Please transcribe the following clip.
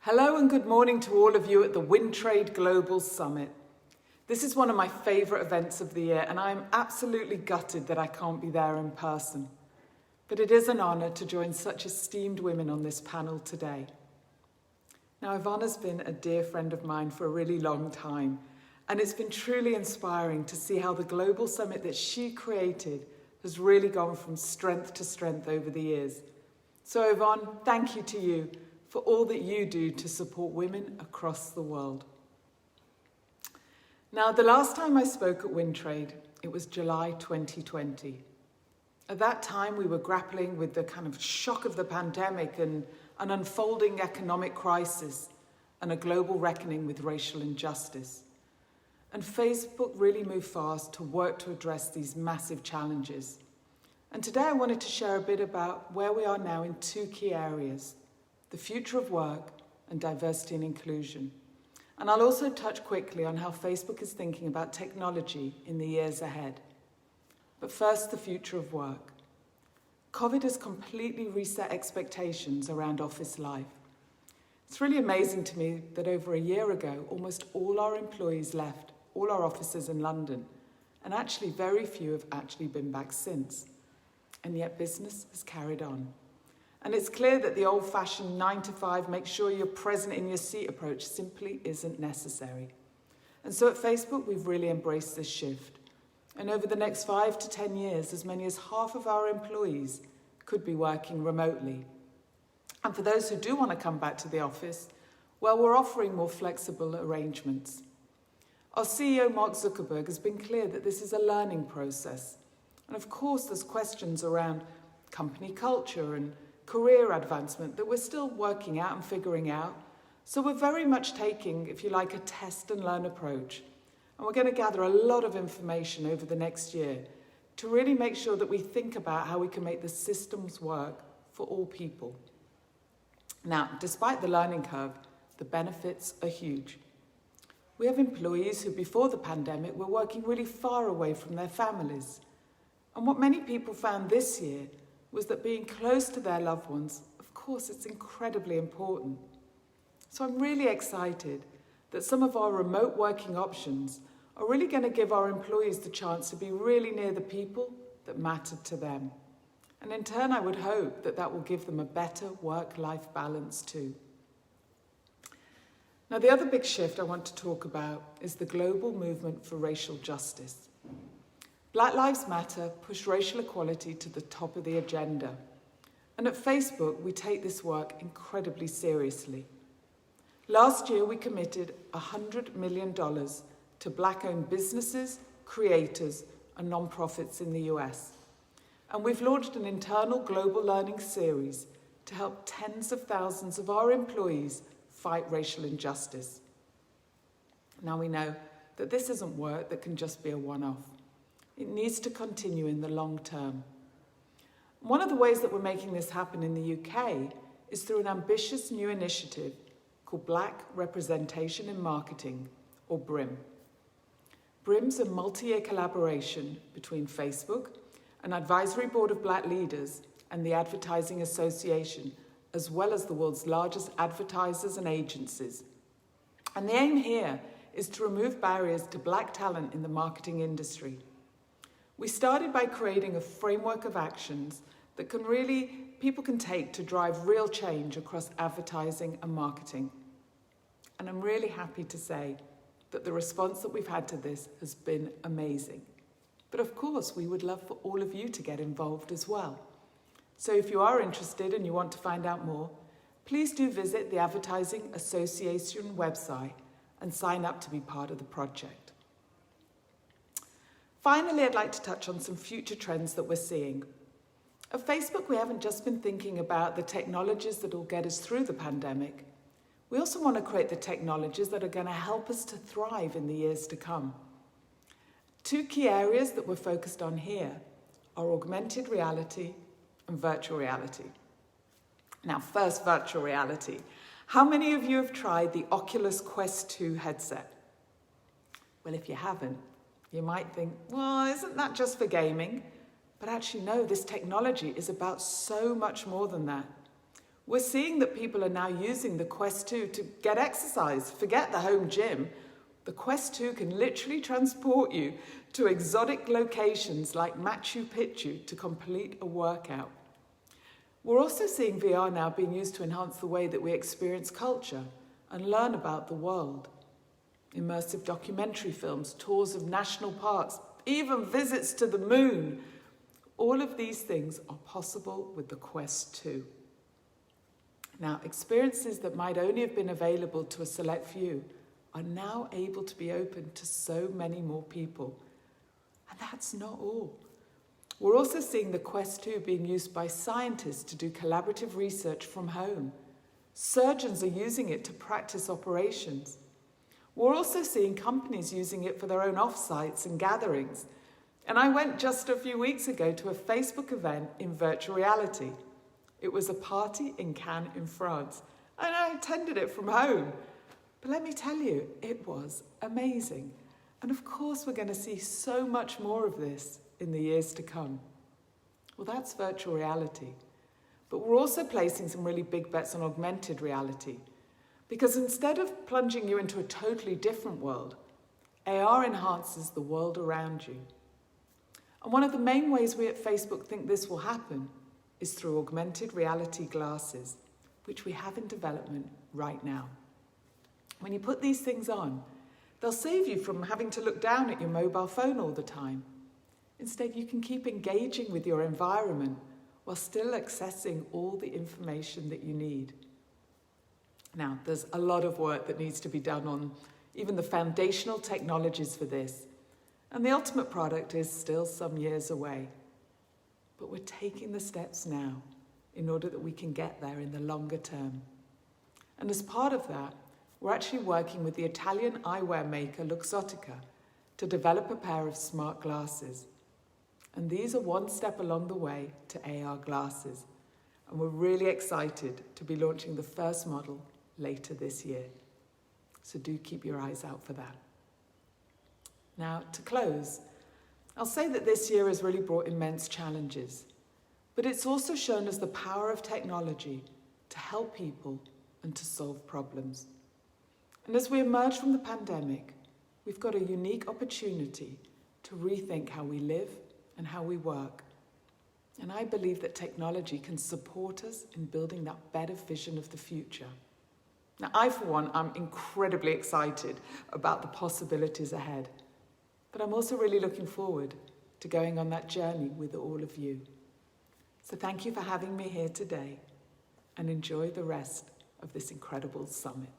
Hello and good morning to all of you at the Wintrade Global Summit. This is one of my favourite events of the year and I am absolutely gutted that I can't be there in person. But it is an honour to join such esteemed women on this panel today. Now, Ivana's been a dear friend of mine for a really long time, and it's been truly inspiring to see how the Global Summit that she created has really gone from strength to strength over the years. So Yvonne, thank you to you for all that you do to support women across the world. Now, the last time I spoke at Wintrade, it was July 2020. At that time, we were grappling with the kind of shock of the pandemic and an unfolding economic crisis and a global reckoning with racial injustice. And Facebook really moved fast to work to address these massive challenges. And today I wanted to share a bit about where we are now in two key areas: the future of work and diversity and inclusion. And I'll also touch quickly on how Facebook is thinking about technology in the years ahead. But first, the future of work. COVID has completely reset expectations around office life. It's really amazing to me that over a year ago, almost all our employees left all our offices in London, and actually very few have actually been back since. And yet business has carried on. And it's clear that the old-fashioned 9 to 5, make sure you're present in your seat approach simply isn't necessary. And so at Facebook, we've really embraced this shift. And over the next 5 to 10 years, as many as half of our employees could be working remotely. And for those who do want to come back to the office, well, we're offering more flexible arrangements. Our CEO, Mark Zuckerberg, has been clear that this is a learning process. And of course, there's questions around company culture and career advancement that we're still working out and figuring out. So we're very much taking, if you like, a test and learn approach. And we're going to gather a lot of information over the next year to really make sure that we think about how we can make the systems work for all people. Now, despite the learning curve, the benefits are huge. We have employees who, before the pandemic, were working really far away from their families. And what many people found this year was that being close to their loved ones, of course, it's incredibly important. So I'm really excited that some of our remote working options are really going to give our employees the chance to be really near the people that mattered to them. And in turn, I would hope that that will give them a better work-life balance too. Now, the other big shift I want to talk about is the global movement for racial justice. Black Lives Matter push racial equality to the top of the agenda. And at Facebook, we take this work incredibly seriously. Last year, we committed $100 million to Black-owned businesses, creators, and nonprofits in the US. And we've launched an internal global learning series to help tens of thousands of our employees fight racial injustice. Now we know that this isn't work that can just be a one-off. It needs to continue in the long term. One of the ways that we're making this happen in the UK is through an ambitious new initiative called Black Representation in Marketing, or BRIM. BRIM's a multi-year collaboration between Facebook, an advisory board of Black leaders, and the Advertising Association, as well as the world's largest advertisers and agencies. And the aim here is to remove barriers to Black talent in the marketing industry. We started by creating a framework of actions that people can take to drive real change across advertising and marketing. And I'm really happy to say that the response that we've had to this has been amazing. But of course, we would love for all of you to get involved as well. So if you are interested and you want to find out more, please do visit the Advertising Association website and sign up to be part of the project. Finally, I'd like to touch on some future trends that we're seeing. At Facebook, we haven't just been thinking about the technologies that will get us through the pandemic. We also want to create the technologies that are going to help us to thrive in the years to come. Two key areas that we're focused on here are augmented reality and virtual reality. Now, first, virtual reality. How many of you have tried the Oculus Quest 2 headset? Well, if you haven't, you might think, well, isn't that just for gaming? But actually, no, this technology is about so much more than that. We're seeing that people are now using the Quest 2 to get exercise. Forget the home gym. The Quest 2 can literally transport you to exotic locations like Machu Picchu to complete a workout. We're also seeing VR now being used to enhance the way that we experience culture and learn about the world. Immersive documentary films, tours of national parks, even visits to the moon. All of these things are possible with the Quest 2. Now, experiences that might only have been available to a select few are now able to be open to so many more people. And that's not all. We're also seeing the Quest 2 being used by scientists to do collaborative research from home. Surgeons are using it to practice operations. We're also seeing companies using it for their own offsites and gatherings. And I went just a few weeks ago to a Facebook event in virtual reality. It was a party in Cannes in France, and I attended it from home. But let me tell you, it was amazing. And of course, we're going to see so much more of this in the years to come. Well, that's virtual reality. But we're also placing some really big bets on augmented reality. Because instead of plunging you into a totally different world, AR enhances the world around you. And one of the main ways we at Facebook think this will happen is through augmented reality glasses, which we have in development right now. When you put these things on, they'll save you from having to look down at your mobile phone all the time. Instead, you can keep engaging with your environment while still accessing all the information that you need. Now, there's a lot of work that needs to be done on even the foundational technologies for this, and the ultimate product is still some years away. But we're taking the steps now in order that we can get there in the longer term. And as part of that, we're actually working with the Italian eyewear maker Luxottica to develop a pair of smart glasses. And these are one step along the way to AR glasses. And we're really excited to be launching the first model later this year. So do keep your eyes out for that. Now, to close, I'll say that this year has really brought immense challenges, but it's also shown us the power of technology to help people and to solve problems. And as we emerge from the pandemic, we've got a unique opportunity to rethink how we live and how we work. And I believe that technology can support us in building that better vision of the future. Now, I, for one, am incredibly excited about the possibilities ahead. But I'm also really looking forward to going on that journey with all of you. So thank you for having me here today, and enjoy the rest of this incredible summit.